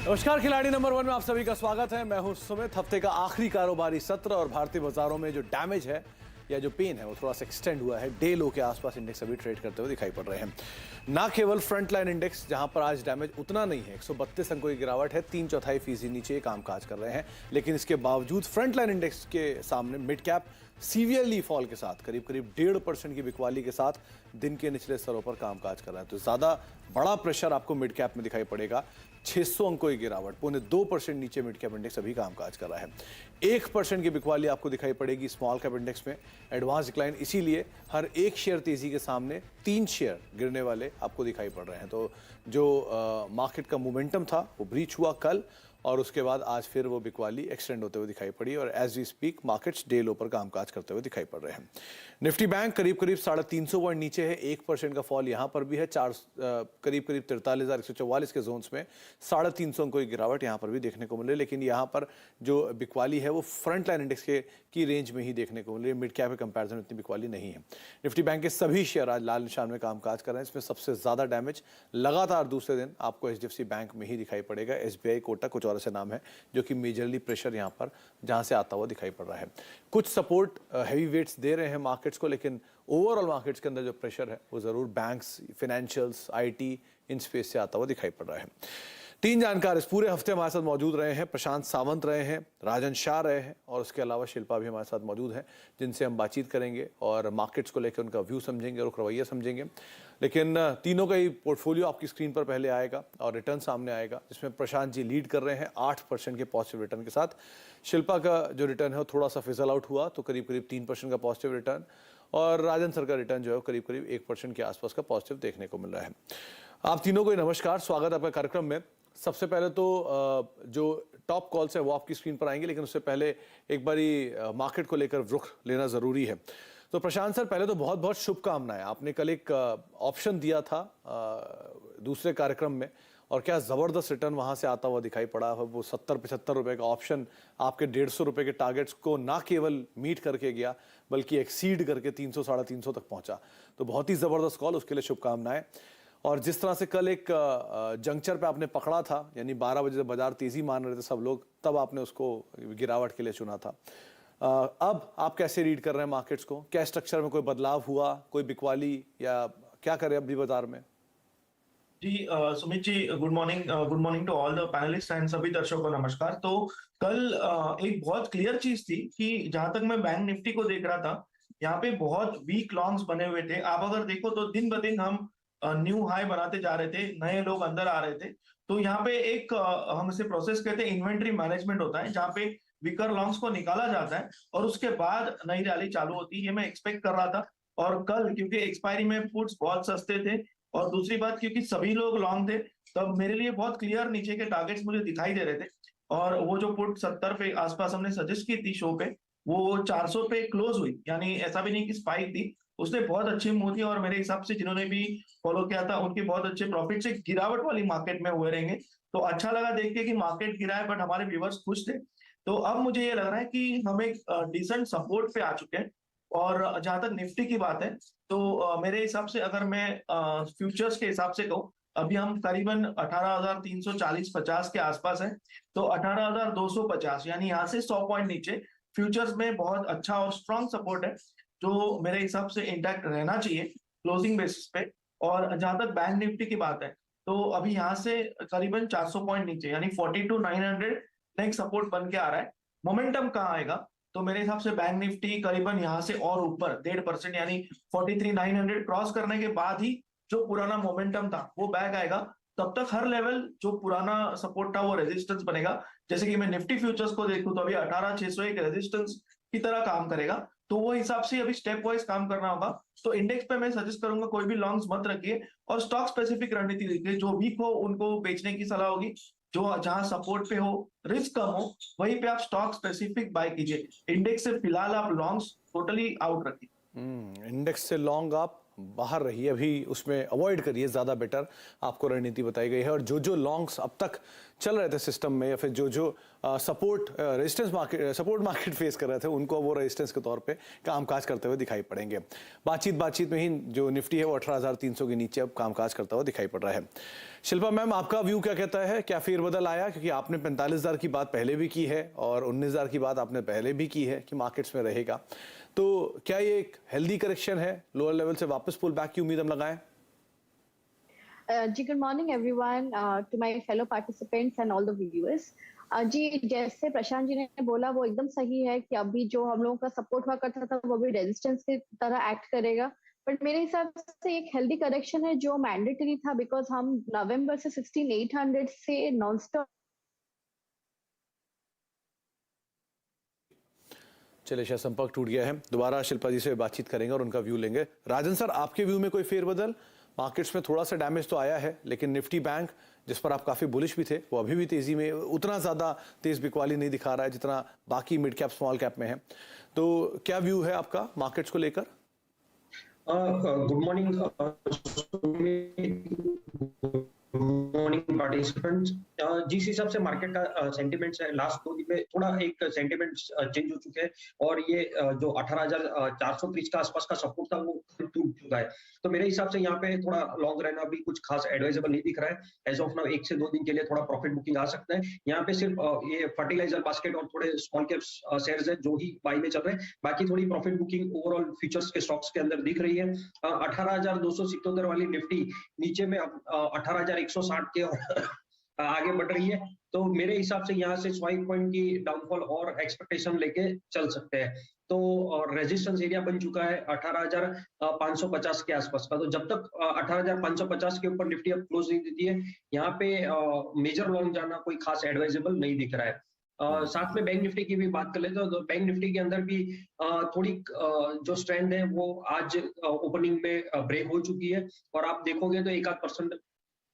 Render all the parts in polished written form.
नमस्कार, खिलाड़ी नंबर 1 में आप सभी का स्वागत है। मैं हूं सुमित। हफ्ते का आखिरी कारोबारी सत्र और भारतीय बाजारों में जो डैमेज है या जो पेन है वो थोड़ा सा एक्सटेंड हुआ है। डे लो के आसपास इंडेक्स अभी ट्रेड करते हुए दिखाई पड़ रहे हैं। ना केवल फ्रंट लाइन इंडेक्स जहां पर आज डैमेज उतना नहीं है, 132 अंकों की गिरावट है, 3/4% नीचे कामकाज कर रहे हैं, लेकिन इसके बावजूद फ्रंट लाइन इंडेक्स के सामने मिड कैप सीवियरली फॉल के साथ करीब 1.5% की बिकवाली के साथ दिन के निचले स्तरों पर कामकाज कर रहा है। तो ज्यादा बड़ा प्रेशर आपको मिड कैप में दिखाई पड़ेगा। 600 अंकों की गिरावट, 0.2% नीचे मिड कैप इंडेक्स अभी कामकाज कर रहा है। 1% की बिकवाली आपको दिखाई पड़ेगी स्मॉल कैप इंडेक्स में। एडवांस डिक्लाइन, इसीलिए हर एक शेयर तेजी के सामने 3 शेयर गिरने वाले आपको दिखाई पड़ रहे हैं। तो जो मार्केट का मोमेंटम था वो ब्रीच हुआ कल, और उसके बाद आज फिर वो बिकवाली एक्सटेंड होते हुए दिखाई पड़ी और as we speak markets day low पर कामकाज करते हुए दिखाई पड़ रहे हैं। निफ्टी बैंक करीब 350 पॉइंट नीचे है, 1% का फॉल यहां पर भी है। करीब 43,144 के जोन्स में 350 अंकों की गिरावट यहां पर भी देखने को मिल रही है, लेकिन यहां पर जो बिकवाली है वो फ्रंट लाइन इंडेक्स की रेंज में ही देखने को मिल रही है। मिड कैप के कंपैरिजन इतनी बिकवाली नहीं है। निफ्टी बैंक के सभी शेयर आज लाल निशान में कामकाज कर रहे हैं। इसमें सबसे ज्यादा डैमेज लगातार दूसरे दिन आपको एचडीएफसी बैंक में ही दिखाई पड़ेगा। एसबीआई, कोटक कुछ और ऐसे नाम है जो कि मेजरली प्रेशर यहां पर जहां से आता हुआ दिखाई पड़ रहा है। कुछ सपोर्ट हैवी वेट्स दे रहे हैं मार्केट्स को, लेकिन ओवरऑल मार्केट्स के अंदर जो प्रेशर है वो जरूर banks, financials, IT, in space से आता हुआ दिखाई पड़ रहा है। 3 जानकार इस पूरे हफ्ते हमारे साथ मौजूद रहे हैं। प्रशांत सावंत रहे हैं, राजन शाह रहे हैं, और उसके अलावा शिल्पा भी हमारे साथ मौजूद हैं, जिनसे हम बातचीत करेंगे और मार्केट्स को लेकर उनका व्यू समझेंगे और रवैया समझेंगे। लेकिन तीनों का ही पोर्टफोलियो आपकी स्क्रीन पर पहले आएगा और रिटर्न सामने आएगा, जिसमें प्रशांत जी लीड कर रहे हैं 8% के पॉजिटिव रिटर्न के साथ। शिल्पा का जो रिटर्न है वो थोड़ा सा फिजल आउट हुआ, तो करीब 3% का पॉजिटिव रिटर्न, और राजन सर का रिटर्न जो है करीब 1% के आसपास का पॉजिटिव देखने को मिल रहा है। आप तीनों को नमस्कार, स्वागत है आपका कार्यक्रम में। सबसे पहले तो जो टॉप कॉल्स है वो आपकी स्क्रीन पर आएंगे, लेकिन उससे पहले एक बारी मार्केट को लेकर रुख लेना जरूरी है। तो प्रशांत सर, पहले तो बहुत बहुत शुभकामनाएं। आपने कल एक ऑप्शन दिया था दूसरे कार्यक्रम में, और क्या जबरदस्त रिटर्न वहां से आता हुआ दिखाई पड़ा। वो 70-75 रुपए का ऑप्शन आपके 150 रुपए के टारगेट्स को ना केवल मीट करके गया, बल्कि एक्सीड करके 300-350 तक पहुंचा। तो बहुत ही जबरदस्त कॉल, उसके लिए शुभकामनाएं। और जिस तरह से कल एक जंक्चर पे आपने पकड़ा था, यानी 12 बजे बाजार तेजी मान रहे थे सब लोग, तब आपने उसको गिरावट के लिए चुना था। अब आप कैसे रीड कर रहे हैं मार्केट्स को? क्या स्ट्रक्चर में कोई बदलाव हुआ, कोई बिकवाली, या क्या करें अभी बाजार में? जी Sumit ji, good morning to all the panelists and सभी दर्शकों को नमस्कार। तो कल एक बहुत क्लियर चीज थी कि जहां तक मैं बैंक निफ्टी को देख रहा था, यहाँ पे बहुत वीक लॉन्ग्स बने हुए थे। आप अगर देखो तो दिन ब दिन हम न्यू हाई बनाते जा रहे थे, नए लोग अंदर आ रहे थे। तो यहाँ पे एक हम इसे प्रोसेस कहते हैं, इन्वेंट्री मैनेजमेंट होता है, जहाँ पे वीकर लॉन्ग्स को निकाला जाता है और उसके बाद नई रैली चालू होती है। ये मैं एक्सपेक्ट कर रहा था। और कल क्योंकि एक्सपायरी में पुट्स बहुत सस्ते थे, और दूसरी बात क्योंकि सभी लोग लॉन्ग थे, तब मेरे लिए बहुत क्लियर नीचे के टारगेट्स मुझे दिखाई दे रहे थे। और वो जो पुट 70 पे आसपास हमने सजेस्ट की थी शो पे, वो 400 पे क्लोज हुई। यानी ऐसा भी नहीं कि स्पाइक थी, उसने बहुत अच्छी मूव थी। और मेरे हिसाब से जिन्होंने भी फॉलो किया था उनके बहुत अच्छे प्रॉफिट से गिरावट वाली मार्केट में हुए रहेंगे। तो अच्छा लगा देख के कि मार्केट गिरा है, बट हमारे व्यूवर्स खुश थे। तो अब मुझे ये लग रहा है कि हम एक डिसेंट सपोर्ट पे आ चुके हैं। और जहां तक निफ्टी की बात है, तो मेरे हिसाब से अगर मैं फ्यूचर्स के हिसाब से कहूँ, अभी हम करीबन 18,340-50 के आसपास है। तो 18,250 यानी यहाँ से 100 पॉइंट नीचे फ्यूचर्स में बहुत अच्छा और स्ट्रॉन्ग सपोर्ट है, जो मेरे हिसाब से इंटैक्ट रहना चाहिए क्लोजिंग बेसिस पे। और जहां तक बैंक निफ्टी की बात है, तो अभी यहाँ से करीबन 400 पॉइंट नीचे यानी 42,900 नेक्स्ट सपोर्ट बन के आ रहा है। मोमेंटम कहाँ आएगा? तो मेरे हिसाब से बैंक निफ्टी करीबन यहाँ से और ऊपर 1.5% यानी 43,900 क्रॉस करने के बाद ही जो पुराना मोमेंटम था वो बैक आएगा। तब तक हर लेवल जो पुराना सपोर्ट था वो रेजिस्टेंस बनेगा। जैसे कि मैं निफ्टी फ्यूचर्स को देखूं तो अभी 18,600 एक रेजिस्टेंस की तरह काम करेगा। तो वो हिसाब से अभी स्टेप वाइज काम करना होगा। तो इंडेक्स पे मैं सजेस्ट करूंगा कोई भी लॉन्ग्स मत रखिए, और स्टॉक स्पेसिफिक रणनीति देखिए। जो वीक हो उनको बेचने की सलाह होगी, जो जहां सपोर्ट पे हो, रिस्क कम हो, वहीं पे आप स्टॉक स्पेसिफिक बाय कीजिए। इंडेक्स से फिलहाल आप लॉन्ग्स टोटली आउट रखिए। इंडेक्स से लॉन्ग आप बाहर रहिए, अभी उसमें अवॉइड करिए, ज़्यादा बेटर आपको रणनीति बताई गई है। और जो लॉन्ग्स अब तक चल रहे थे सिस्टम में, या फिर जो सपोर्ट मार्केट फेस कर रहे थे, उनको वो रेजिस्टेंस के तौर पे कामकाज करते हुए दिखाई पड़ेंगे। बातचीत में ही जो निफ्टी है वो 18,300 के नीचे अब कामकाज करता हुआ दिखाई पड़ रहा है। शिल्पा मैम, आपका व्यू क्या कहता है? क्या फेरबदल आया? क्योंकि आपने 45,000 की बात पहले भी की है और 19,000 की बात आपने पहले भी की है कि मार्केट्स में रहेगा, तो क्या ये एक हेल्दी करेक्शन है? लोअर लेवल से वापस पुल बैक की उम्मीद हम लगाएं? जी good morning everyone, to my fellow participants and all the viewers. जी, जैसे प्रशांत जी ने बोला वो एकदम सही है कि अभी जो हम लोगों का सपोर्ट हुआ करता था वो भी रेजिस्टेंस की तरह एक्ट करेगा। बट मेरे हिसाब से एक हेल्दी करेक्शन है जो मैंडेटरी था, बिकॉज हम नवंबर से 16,800 से नॉन स्टॉप। चलिए, शायद संपर्क टूट गया है। दोबारा शिल्पा जी से बातचीत करेंगे और उनका व्यू लेंगे। राजन सर, आपके व्यू में कोई फेरबदल? मार्केट्स में थोड़ा सा डैमेज तो आया है, लेकिन निफ्टी बैंक जिस पर आप काफी बुलिश भी थे, वो अभी भी तेजी में उतना ज्यादा तेज बिकवाली नहीं दिखा रहा है जितना बाकी मिड कैप स्मॉल कैप में है। तो क्या व्यू है आपका मार्केट्स को लेकर? Good morning participants. जिस हिसाब से मार्केट का सेंटिमेंट्स है, लास्ट 2 दिन में थोड़ा एक सेंटिमेंट चेंज हो चुके हैं और ये जो 18,430 का आसपास का सपोर्ट था वो टूट चुका है। तो मेरे हिसाब से यहाँ पे थोड़ा लॉन्ग रहना भी कुछ खास एडवाइजेबल नहीं दिख रहा है। एज ऑफ नाउ 1 से 2 दिन के लिए थोड़ा प्रॉफिट बुकिंग आ सकता है। यहाँ पे सिर्फ ये फर्टिलाइजर बास्केट और थोड़े स्मॉल कैप्स शेयर्स है जो ही बाई में चल रहे हैं। बाकी थोड़ी प्रॉफिट बुकिंग ओवरऑल फ्यूचर्स के स्टॉक्स के अंदर दिख रही है। 18,277 वाली निफ्टी नीचे में 18,160 के और आगे बढ़ रही है। तो मेरे हिसाब से यहाँ से 5 पॉइंट की डाउनफॉल और एक्सपेक्टेशन लेके चल सकते हैं। तो रेजिस्टेंस एरिया बन चुका है 18,550 के आसपास का। तो जब तक 18,550 के ऊपर निफ्टी अब क्लोज नहीं देती है, यहाँ पे मेजर लॉन्ग जाना कोई खास एडवाइजेबल नहीं दिख रहा है। साथ में बैंक निफ्टी की भी बात कर लेते हैं तो बैंक निफ्टी के अंदर भी थोड़ी जो स्ट्रेंथ है वो आज ओपनिंग में ब्रेक हो चुकी है और आप देखोगे तो 1-8%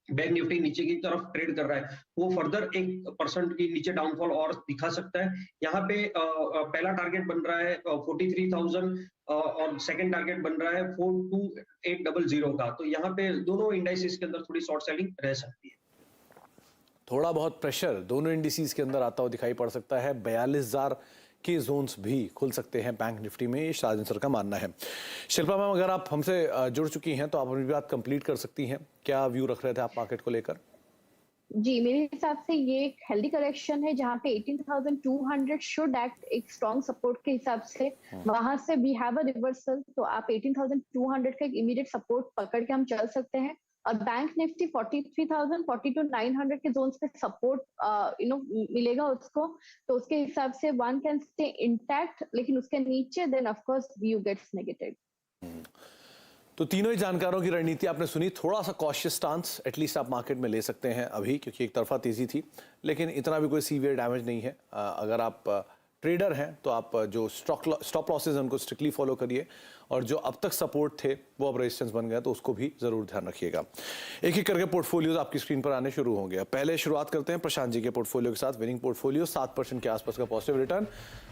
बैंक निफ्टी नीचे की तरफ ट्रेड कर रहा है। वो फर्दर 1% की नीचे डाउनफॉल और दिखा सकता है। यहाँ पे पहला टारगेट बन रहा है 43,000 और सेकंड टारगेट बन रहा है 42,800 का। तो यहाँ पे दोनों इंडाइसेस के अंदर थोड़ी शॉर्ट सेलिंग रह सकती है। थोड़ा बहुत प्रेशर दोनों इंडिसेस के अंदर आता हुआ दिखाई पड़ सकता है। 42,000 के जोन्स भी खुल सकते हैं बैंक निफ्टी में, ये राजन सर का मानना है। शिल्पा मैम, अगर आप हमसे जुड़ चुकी हैं तो आप अपनी बात कंप्लीट कर सकती हैं। क्या व्यू रख रहे थे आप मार्केट को लेकर? जी, मेरे हिसाब से ये एक हेल्दी करेक्शन है जहाँ पे 18,200 शुड एक्ट एक स्ट्रॉन्ग सपोर्ट के हिसाब से। वहां से वी हैव अ रिवर्सल, तो आप 18,200 का एक इमीडिएट सपोर्ट पकड़ के हम चल सकते हैं। और बैंक निफ्टी 43,000 42,900 के जोन्स पे सपोर्ट मिलेगा उसको, तो उसके हिसाब से वन कैन स्टे इंटैक्ट, लेकिन उसके नीचे then of course view gets negative. तो तीनों ही जानकारों की रणनीति आपने सुनी। थोड़ा सा कॉशियस स्टांस एटलीस्ट आप मार्केट में ले सकते हैं अभी, क्योंकि एक तरफा तेजी थी, लेकिन इतना भी कोई सीवियर डैमेज नहीं है। अगर आप ट्रेडर हैं तो आप जो स्टॉप लॉसेज हैं उनको स्ट्रिक्टली फॉलो करिए, और जो अब तक सपोर्ट थे वो अब रेजिस्टेंस बन गया, तो उसको भी जरूर ध्यान रखिएगा। एक एक करके पोर्टफोलियोज आपकी स्क्रीन पर आने शुरू होंगे। पहले शुरुआत करते हैं प्रशांत जी के पोर्टफोलियो के साथ। विनिंग पोर्टफोलियो 7% के आसपास का पॉजिटिव रिटर्न,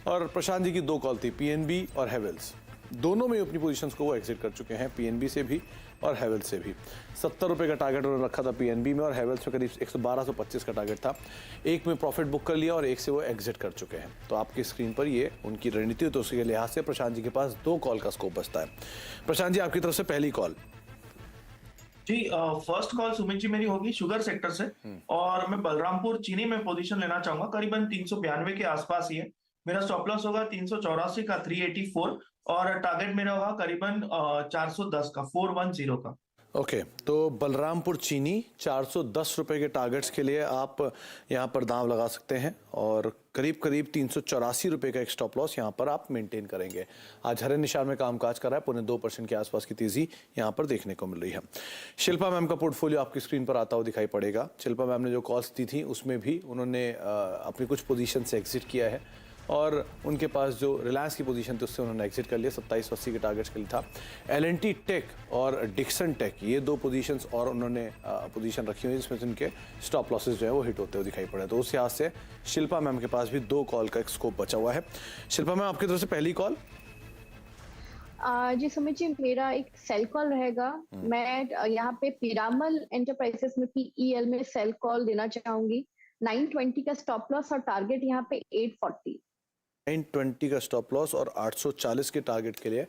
और प्रशांत जी की 2 कॉल थी, पीएनबी और हेवेल्स। दोनों में अपनी पोजीशंस को वो एग्जिट कर चुके हैं, पीएनबी से भी और हेवेल्स से भी। 70 रुपये का टारगेट उन्होंने रखा था पीएनबी में, और हेवेल्स में करीब 112-125 का टारगेट था। एक में प्रॉफिट बुक कर लिया और एक से वो एग्जिट कर चुके हैं। तो आपकी स्क्रीन पर ये उनकी रणनीति, तो उसके लिहाज से प्रशांत जी के पास 2 कॉल का स्कोप बचता है। प्रशांत जी, आपकी तरफ से पहली कॉल। जी, फर्स्ट कॉल सुमित जी मेरी होगी शुगर सेक्टर से, और मैं बलरामपुर चीनी में पोजीशन लेना चाहूंगा। करीबन 392 के आसपास ही है। मेरा स्टॉप लॉस होगा 384 का 384, और टारगेट मेरा होगा करीबन 410 का 410 का। ओके, तो बलरामपुर चीनी 410 रुपए के टारगेट्स के लिए आप यहाँ पर दांव लगा सकते हैं, और करीब 384 रुपए का एक स्टॉप लॉस यहाँ पर आप मेंटेन करेंगे। आज हरे निशान में कामकाज कर रहा है, 0.25% के आसपास की तेजी यहाँ पर देखने को मिल रही है। शिल्पा मैम का पोर्टफोलियो आपकी स्क्रीन पर आता हुआ दिखाई पड़ेगा। शिल्पा मैम ने जो कॉल्स दी थी उसमें भी उन्होंने अपनी कुछ पोजीशन से एग्जिट किया है, और उनके पास जो रिलायंस की पोजीशन थी उससे उन्होंने एग्जिट कर लिया। 2780 के टारगेट्स के लिए था। एल&टी टेक और डिक्सन टेक, ये 2 पोजीशंस और उन्होंने पोजीशन रखी हुई है, जिसमें उनके स्टॉप लॉसेस जो है वो हिट होते हुए दिखाई पड़े। तो उस लिहाज से शिल्पा मैम के पास भी 2 कॉल का एक स्कोप बचा हुआ है। शिल्पा मैम, आपकी तरफ से पहली कॉल। जी सुमित जी, मेरा एक सेल कॉल रहेगा। मैं यहाँ पे पिरामल एंटरप्राइजेस में PEL में सेल कॉल देना चाहूंगी। 920 का स्टॉप लॉस और टारगेट यहाँ पे 840। 920 का स्टॉप लॉस और 840 के टारगेट के लिए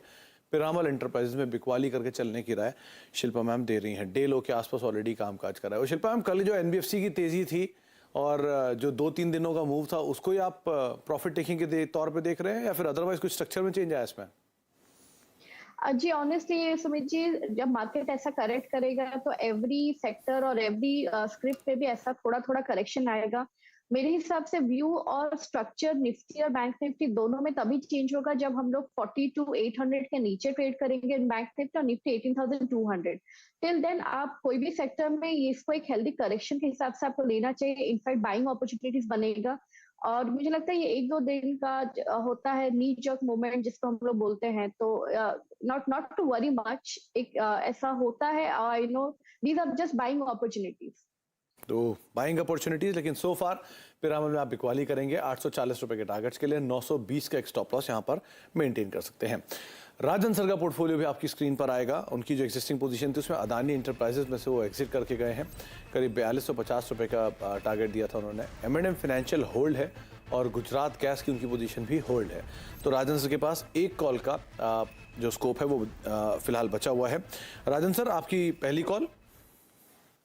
पिरामल एंटरप्राइजेस में बिकवाली करके चलने की राय शिल्पा मैम दे रही हैं। डे लो के आसपास ऑलरेडी कामकाज कर रहा है। और शिल्पा मैम, कल जो NBFC की तेजी थी और जो 2-3 दिनों का मूव था, उसको ही आप प्रॉफिट टेकिंग के तौर पे देख रहे हैं या फिर अदरवाइज कुछ स्ट्रक्चर में चेंज आया इसमें? जी ऑनेस्टली सुमित जी, जब मार्केट ऐसा करेक्ट करेगा तो एवरी सेक्टर और एवरी स्क्रिप्ट पे भी ऐसा थोड़ा थोड़ा करेक्शन आएगा। मेरे हिसाब से व्यू और स्ट्रक्चर निफ्टी और बैंक निफ्टी दोनों में तभी चेंज होगा जब हम लोग 42,800 के नीचे ट्रेड करेंगे बैंक निफ्टी और निफ्टी 18,200। टिल देन आप कोई भी सेक्टर में इसको एक हेल्दी करेक्शन के हिसाब से आपको लेना चाहिए। इनफैक्ट बाइंग अपॉर्चुनिटीज बनेगा और मुझे लगता है ये 1-2 दिन का होता है नी जर्क मूवमेंट जिसको हम लोग बोलते हैं। तो नॉट टू वरी मच, एक ऐसा होता है। I know these are just buying opportunities. तो बाइंग अपॉर्चुनिटीज, लेकिन सो फार पिरामल में आप बिकवाली करेंगे 840 रुपए के टारगेट्स के लिए। 920 का एक स्टॉप लॉस यहाँ पर मेंटेन कर सकते हैं। राजन सर का पोर्टफोलियो भी आपकी स्क्रीन पर आएगा। उनकी जो एक्जिस्टिंग पोजीशन थी उसमें अदानी इंटरप्राइजेस में से वो एग्जिट करके गए हैं। करीब 4250 रुपए का टारगेट दिया था उन्होंने। M&M फाइनेंशियल होल्ड है और गुजरात गैस की उनकी पोजीशन भी होल्ड है। तो राजन सर के पास एक कॉल का जो स्कोप है वो फिलहाल बचा हुआ है। राजन सर, आपकी पहली कॉल।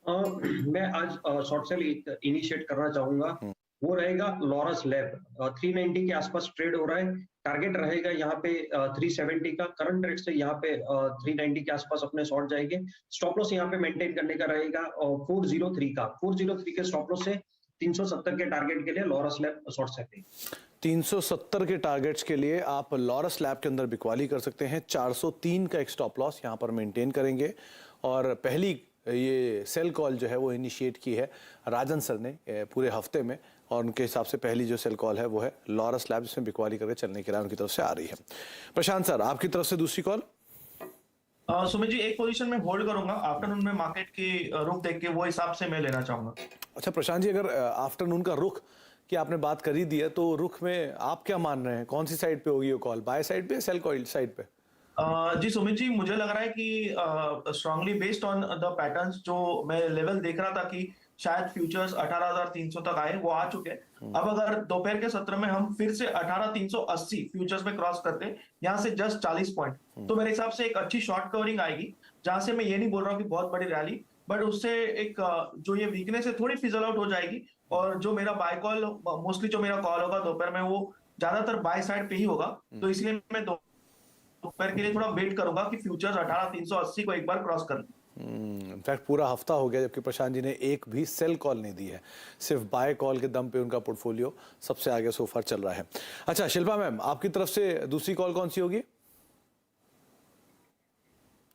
मैं आज शॉर्ट सेल इनिशिएट करना चाहूंगा। वो रहेगा लॉरस लैब। 390 के आसपास ट्रेड हो रहा है। टारगेट रहेगा यहाँ पे 370 का। करंट रेट से यहाँ पे 390 के आसपास अपने शॉर्ट जाएंगे। स्टॉप लॉस यहाँ पे मेंटेन करने का रहेगा 403 का। 403 के स्टॉप लॉस से 370 के टारगेट के लिए लॉरस लैब शॉर्ट सेल। 370 के टारगेट्स के लिए आप लॉरस लैब के अंदर बिकवाली कर सकते हैं। 403 का एक स्टॉप लॉस यहाँ पर मेंटेन करेंगे। और पहली ये सेल कॉल जो है वो इनिशिएट की है राजन सर ने पूरे हफ्ते में, और उनके हिसाब से पहली जो सेल कॉल है वो है लॉरस लैब, जिसमें बिकवाली करके चलने के लिए उनकी तरफ से आ रही है। प्रशांत सर, आपकी तरफ से दूसरी कॉल। सुमित जी, एक पोजीशन में होल्ड करूंगा। आफ्टरनून में मार्केट की रुख देख के वो हिसाब से मैं लेना चाहूंगा। अच्छा प्रशांत जी, अगर आफ्टरनून का रुख की आपने बात कर ही दी है तो रुख में आप क्या मान रहे हैं? कौन सी साइड पे होगी वो कॉल, बाय साइड पे, सेल कॉल साइड पे? जी सुमित जी, मुझे लग रहा है कि strongly based on the patterns जो मैं लेवल देख रहा था कि शायद फ्यूचर्स 18,300 तक आए, वो आ चुके हैं। अब अगर दोपहर के सत्र में हम फिर से 18,380 फ्यूचर्स में क्रॉस करते, यहाँ से जस्ट 40 पॉइंट, तो मेरे हिसाब से एक अच्छी शॉर्ट कवरिंग आएगी। जहां से मैं ये नहीं बोल रहा हूँ कि बहुत बड़ी रैली, बट उससे एक जो ये वीकनेस है थोड़ी फिजल आउट हो जाएगी। और जो मेरा बाय कॉल, मोस्टली जो मेरा कॉल होगा दोपहर में, वो ज्यादातर बाय साइड पे ही होगा। तो इसलिए मैं दोपहर के लिए थोड़ा वेट करूंगा कि फ्यूचर्स 18,380 को एक बार क्रॉस कर लें। इनफैक्ट पूरा हफ्ता हो गया जबकि प्रशांत जी ने एक भी सेल कॉल नहीं दी है। सिर्फ बाय कॉल के दम पे उनका पोर्टफोलियो सबसे आगे सो फार चल रहा है। अच्छा शिल्पा मैम, आपकी तरफ से दूसरी कॉल कौन सी होगी?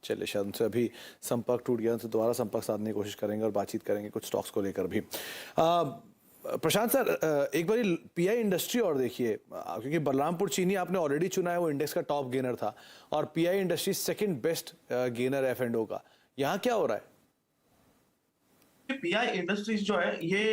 चलिए, शायद उनसे अभी संपर्क टूट गया, उनसे दोबारा संपर्क साधने की कोशिश करेंगे और बातचीत करेंगे कुछ स्टॉक्स को लेकर भी। प्रशांत सर, एक बार पीआई इंडस्ट्री और देखिए, क्योंकि बलरामपुर चीनी आपने ऑलरेडी चुना है, वो इंडेक्स का टॉप गेनर था, और pi industry second best gainer F&O का। यहाँ क्या हो रहा है? पीआई इंडस्ट्रीज जो है ये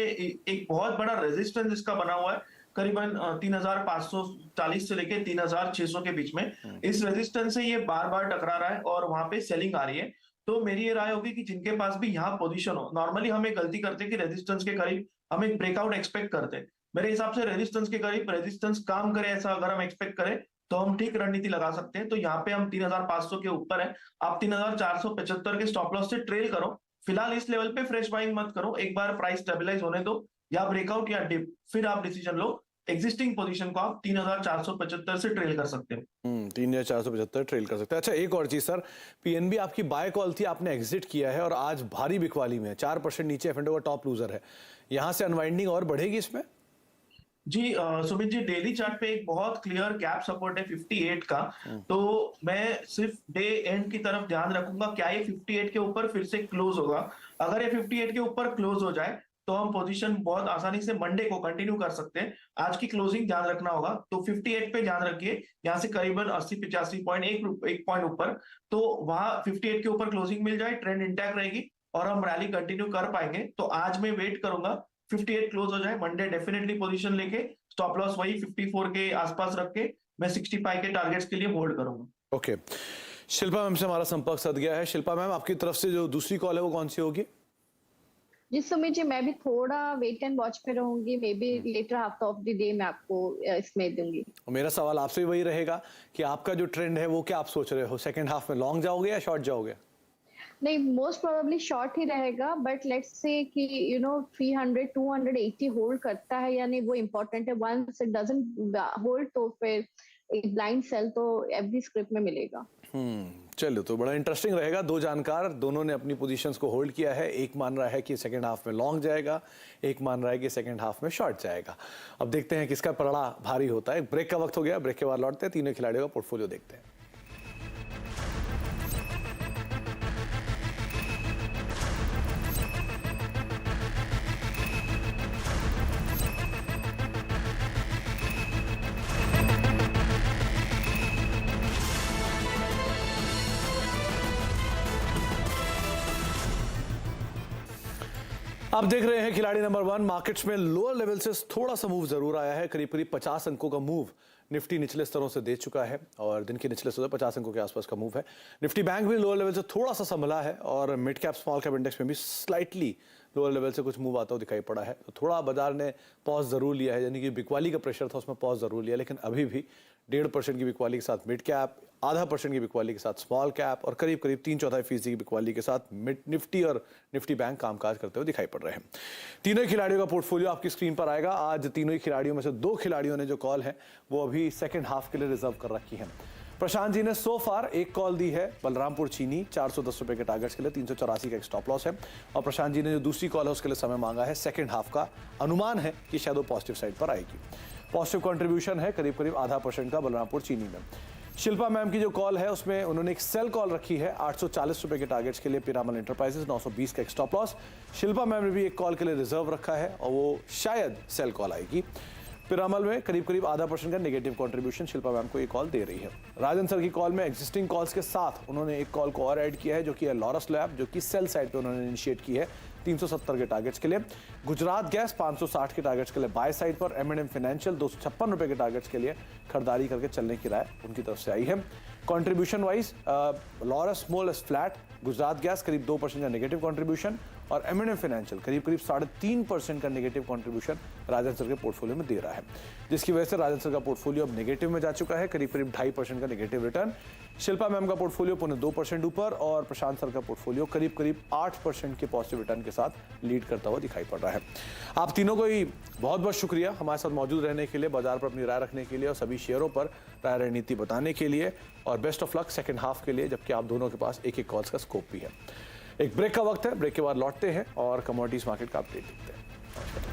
एक बहुत बड़ा रेजिस्टेंस इसका बना हुआ है, करीबन 3,540 से लेके 3,600 के बीच में। इस रेजिस्टेंस से ये बार बार टकरा रहा है और वहां पे सेलिंग आ रही है। तो मेरी ये राय होगी कि जिनके पास भी यहाँ पोजीशन हो, नॉर्मली हम एक गलती करते हैं कि रेजिस्टेंस के करीब हम एक ब्रेकआउट एक्सपेक्ट करते हैं। मेरे हिसाब से रेजिस्टेंस के करीब रेजिस्टेंस काम करे, ऐसा अगर हम एक्सपेक्ट करें तो हम ठीक रणनीति लगा सकते हैं। तो यहाँ पे हम 3,500 के ऊपर है, आप 3,475 के स्टॉप लॉस से ट्रेल करो। फिलहाल इस लेवल पे फ्रेश बाइंग मत करो, एक बार प्राइस स्टेबलाइज होने दो, या ब्रेकआउट या डिप, फिर आप डिसीजन लो। एग्जिस्टिंग पोजीशन को आप 3,475 से ट्रेल कर सकते हैं। 3,475 ट्रेल कर सकते हैं। अच्छा, एक और चीज सर, पीएनबी आपकी बाय कॉल थी, आपने एग्जिट किया है और आज भारी बिकवाली में 4% नीचे F&O का टॉप लूजर है। यहाँ से अनवाइंडिंग और बढ़ेगी इसमें? जी सुमित जी, डेली चार्ट पे एक बहुत क्लियर गैप सपोर्ट है 58 का। तो मैं सिर्फ डे एंड की तरफ ध्यान रखूंगा, क्या ये 58 के ऊपर फिर से क्लोज होगा। अगर ये 58 के ऊपर क्लोज हो जाए तो हम पोजीशन बहुत आसानी से मंडे को कंटिन्यू कर सकते हैं। आज की क्लोजिंग ध्यान रखना होगा, तो 58 पे ध्यान रखिए। यहाँ से करीबन 80-85 पॉइंट, एक पॉइंट ऊपर, तो वहां 58 के ऊपर क्लोजिंग मिल जाए, ट्रेंड इंटैक्ट रहेगी और हम रैली कंटिन्यू कर पाएंगे। तो आज मैं वेट करूंगा 58 क्लोज हो जाए, मंडे डेफिनेटली पोजीशन लेके स्टॉप लॉस वही 54 के आसपास रख के मैं 65 के टारगेट्स के लिए होल्ड करूंगा। ओके, शिल्पा मैम से हमारा संपर्क सद गया है। शिल्पा मैम, आपकी तरफ से जो दूसरी कॉल है वो कौन सी होगी? जी सुमित जी, मैं भी थोड़ा वेट एंड वॉच पे रहूंगी। Maybe later half of the day मैं आपको इसमें दूंगी। और मेरा सवाल आपसे भी वही रहेगा कि आपका जो ट्रेंड है वो क्या आप सोच रहे हो? सेकंड हाफ में लॉन्ग जाओगे या शॉर्ट जाओगे? नहीं, मोस्ट प्रोबेबली शॉर्ट ही रहेगा, बट लेट्स से कि 300 280 होल्ड करता है या नहीं वो इम्पोर्टेंट है। वंस इट डजंट होल्ड तो फिर एक ब्लाइंड सेल तो एवरी स्क्रिप्ट में मिलेगा। चलो, तो बड़ा इंटरेस्टिंग रहेगा। दो जानकार, दोनों ने अपनी पोजीशंस को होल्ड किया है। एक मान रहा है कि सेकंड हाफ में लॉन्ग जाएगा, एक मान रहा है कि सेकंड हाफ में शॉर्ट जाएगा। अब देखते हैं किसका पलड़ा भारी होता है। ब्रेक का वक्त हो गया, ब्रेक के बाद लौटते हैं, तीनों खिलाड़ियों का पोर्टफोलियो देखते हैं। आप देख रहे हैं खिलाड़ी नंबर 1। मार्केट्स में लोअर लेवल से थोड़ा सा मूव जरूर आया है। करीब करीब 50 अंकों का मूव निफ्टी निचले स्तरों से दे चुका है और दिन के निचले स्तरों 50 अंकों के आसपास का मूव है। निफ्टी बैंक भी लोअर लेवल से थोड़ा सा संभला है और mid cap small cap index में भी स्लाइटली लोअर लेवल से कुछ मूव आता हुआ दिखाई पड़ा है। तो थोड़ा बाजार ने पॉज जरूर लिया है, यानी कि बिकवाली का प्रेशर था उसमें पॉज जरूर लिया, लेकिन अभी भी 1.5% की बिकवाली के साथ मिड कैप, 0.5% की बिकवाली के साथ स्मॉल कैप और करीब करीब 3/4% की बिकवाली के साथ निफ्टी और निफ्टी बैंक कामकाज करते हुए दिखाई पड़ रहे हैं। तीनों खिलाड़ियों का पोर्टफोलियो आपकी स्क्रीन पर आएगा। आज तीनों ही खिलाड़ियों में से 2 खिलाड़ियों ने जो कॉल है वो अभी सेकंड हाफ के लिए रिजर्व कर रखी है। प्रशांत जी ने सो फार एक कॉल दी है बलरामपुर चीनी 410 रुपए के टारगेट्स के लिए, 384 का एक स्टॉप लॉस है। और प्रशांत जी ने जो दूसरी कॉल है उसके लिए समय मांगा है सेकंड हाफ का। अनुमान है कि शायद वो पॉजिटिव साइड पर आएगी। पॉजिटिव कंट्रीब्यूशन है करीब करीब 0.5% का बलरामपुर चीनी में। शिल्पा मैम की जो कॉल है उसमें उन्होंने एक सेल कॉल रखी है 840 रुपए के टारगेट्स के लिए, पिरामल एंटरप्राइजेस 920 का एक स्टॉप लॉस। शिल्पा मैम ने भी एक कॉल के लिए रिजर्व रखा है और वो शायद सेल कॉल आएगी। पिरामल में करीब करीब 0.5% का नेगेटिव कंट्रीब्यूशन शिल्पा मैम को ये कॉल दे रही है। राजन सर की कॉल में एग्जिस्टिंग कॉल्स के साथ उन्होंने एक कॉल को और ऐड किया है जो कि है लॉरस लैब, जो कि सेल साइड पे उन्होंने इनिशिएट की है 370 के टारगेट्स के लिए। गुजरात गैस 560 के टारगेट्स के लिए बाय साइड पर। M&M फाइनेंशियल 256 रुपए के टारगेट्स के लिए खरीदारी करके चलने की राय उनकी तरफ से आई है। Contribution wise Laurus small is flat, Gujarat gas करीब 2% का नेगेटिव कंट्रीब्यूशन और M&M फाइनेंशियल करीब करीब 3.5% का नेगेटिव कंट्रीब्यूशन राजन सर के पोर्टफोलियो में दे रहा है, जिसकी वजह से राजन सर का पोर्टफोलियो अब नेगेटिव में जा चुका है, करीब करीब 2.5% का नेगेटिव रिटर्न। शिल्पा मैम का पोर्टफोलियो 2% ऊपर और प्रशांत सर का पोर्टफोलियो करीब करीब 8% के पॉजिटिव रिटर्न के साथ लीड करता हुआ दिखाई पड़ रहा है। आप तीनों को ही बहुत बहुत शुक्रिया हमारे साथ मौजूद रहने के लिए, बाजार पर अपनी राय रखने के लिए और सभी शेयरों पर राय रणनीति बताने के लिए, और best of luck second half के लिए, जबकि आप दोनों के पास एक कॉल्स का स्कोप भी है। एक ब्रेक का वक्त है, ब्रेक के बाद लौटते हैं और कमोडिटीज मार्केट का अपडेट देखते हैं।